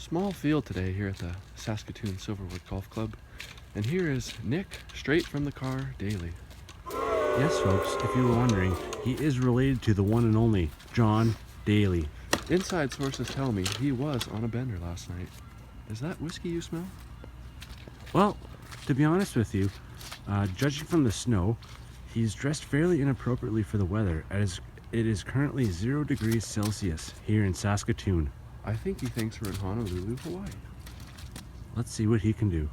Small field today here at the Saskatoon Silverwood Golf Club, and here is Nick, straight from the car, Daly. Yes, folks, if you were wondering, he is related to the one and only John Daly. Inside sources tell me he was on a bender last night. Is that whiskey you smell? Well, to be honest with you, judging from the snow, he's dressed fairly inappropriately for the weather, as it is currently 0 degrees Celsius here in Saskatoon. I think he thinks we're in Honolulu, Hawaii. Let's see what he can do.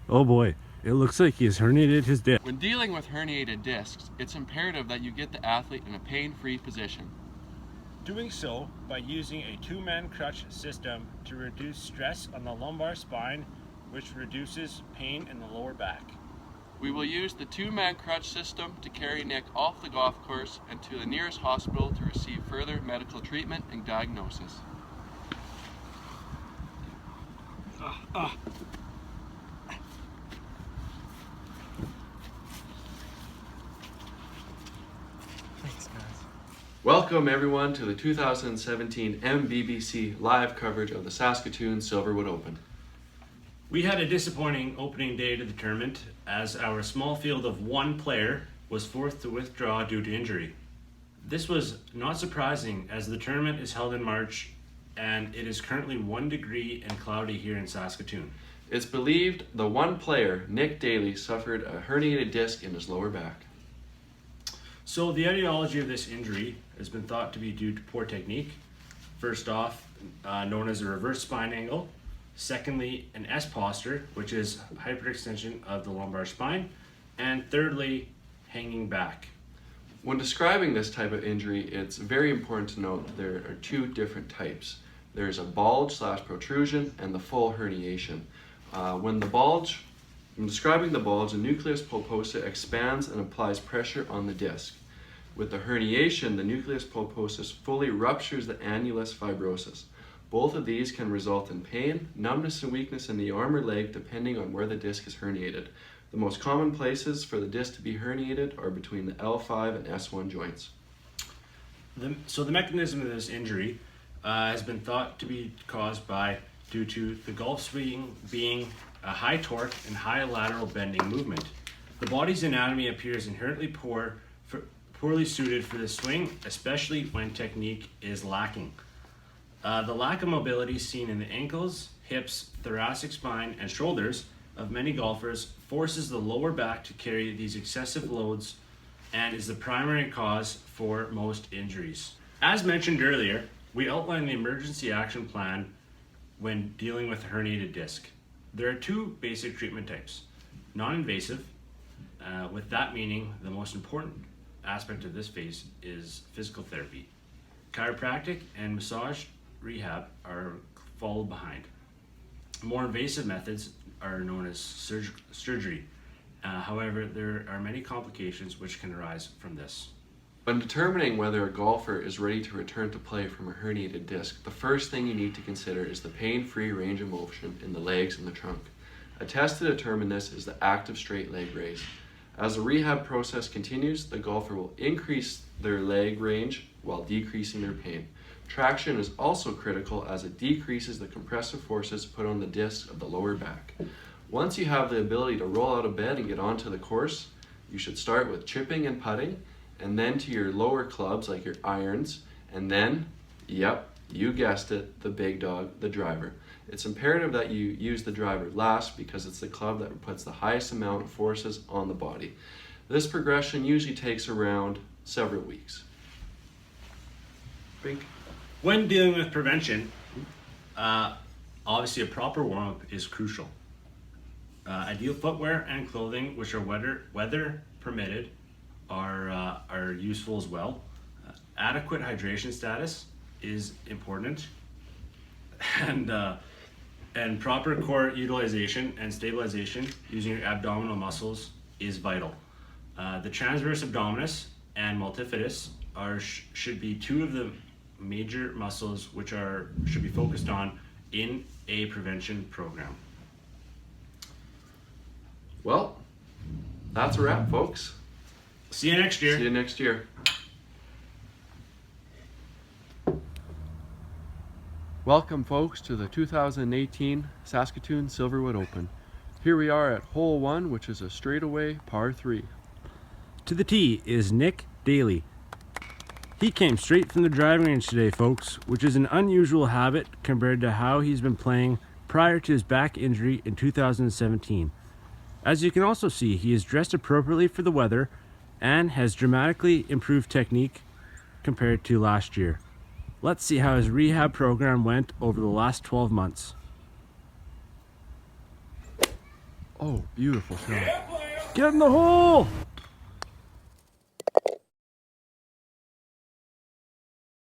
Oh boy, it looks like he has herniated his disc. When dealing with herniated discs, it's imperative that you get the athlete in a pain-free position. Doing so by using a two-man crutch system to reduce stress on the lumbar spine, which reduces pain in the lower back. We will use the two-man crutch system to carry Nick off the golf course and to the nearest hospital to receive further medical treatment and diagnosis. Thanks, guys. Welcome everyone to the 2017 MBBC live coverage of the Saskatoon Silverwood Open. We had a disappointing opening day to the tournament as our small field of one player was forced to withdraw due to injury. This was not surprising as the tournament is held in March and it is currently 1 degree and cloudy here in Saskatoon. It's believed the one player, Nick Daly, suffered a herniated disc in his lower back. So the etiology of this injury has been thought to be due to poor technique. First off, known as a reverse spine angle. Secondly, an S posture, which is hyperextension of the lumbar spine. And thirdly, hanging back. When describing this type of injury, it's very important to note that there are two different types. There's a bulge/protrusion and the full herniation. When describing the bulge, the nucleus pulposa expands and applies pressure on the disc. With the herniation, the nucleus pulposus fully ruptures the annulus fibrosus. Both of these can result in pain, numbness, and weakness in the arm or leg depending on where the disc is herniated. The most common places for the disc to be herniated are between the L5 and S1 joints. So the mechanism of this injury has been thought to be caused due to the golf swing being a high torque and high lateral bending movement. The body's anatomy appears inherently poorly suited for this swing, especially when technique is lacking. The lack of mobility seen in the ankles, hips, thoracic spine, and shoulders of many golfers forces the lower back to carry these excessive loads and is the primary cause for most injuries. As mentioned earlier, we outlined the emergency action plan when dealing with a herniated disc. There are two basic treatment types. Non-invasive, with that meaning the most important aspect of this phase is physical therapy. Chiropractic and massage rehab are followed behind. More invasive methods are known as surgery. However, there are many complications which can arise from this. When determining whether a golfer is ready to return to play from a herniated disc, the first thing you need to consider is the pain-free range of motion in the legs and the trunk. A test to determine this is the active straight leg raise. As the rehab process continues, the golfer will increase their leg range while decreasing their pain. Traction is also critical as it decreases the compressive forces put on the disc of the lower back. Once you have the ability to roll out of bed and get onto the course, you should start with chipping and putting, and then to your lower clubs like your irons, and then, yep, you guessed it, the big dog, the driver. It's imperative that you use the driver last because it's the club that puts the highest amount of forces on the body. This progression usually takes around several weeks. Brink. When dealing with prevention, obviously a proper warm-up is crucial. Ideal footwear and clothing which are weather permitted are useful as well. Adequate hydration status is important, and proper core utilization and stabilization using your abdominal muscles is vital. The transverse abdominis and multifidus should be two of the major muscles which should be focused on in a prevention program. Well, that's a wrap, folks. See you next year. See you next year. Welcome, folks, to the 2018 Saskatoon Silverwood Open. Here we are at hole 1, which is a straightaway par 3. To the tee is Nick Daly. He came straight from the driving range today, folks, which is an unusual habit compared to how he's been playing prior to his back injury in 2017. As you can also see, he is dressed appropriately for the weather and has dramatically improved technique compared to last year. Let's see how his rehab program went over the last 12 months. Oh, beautiful shot. Get in the hole!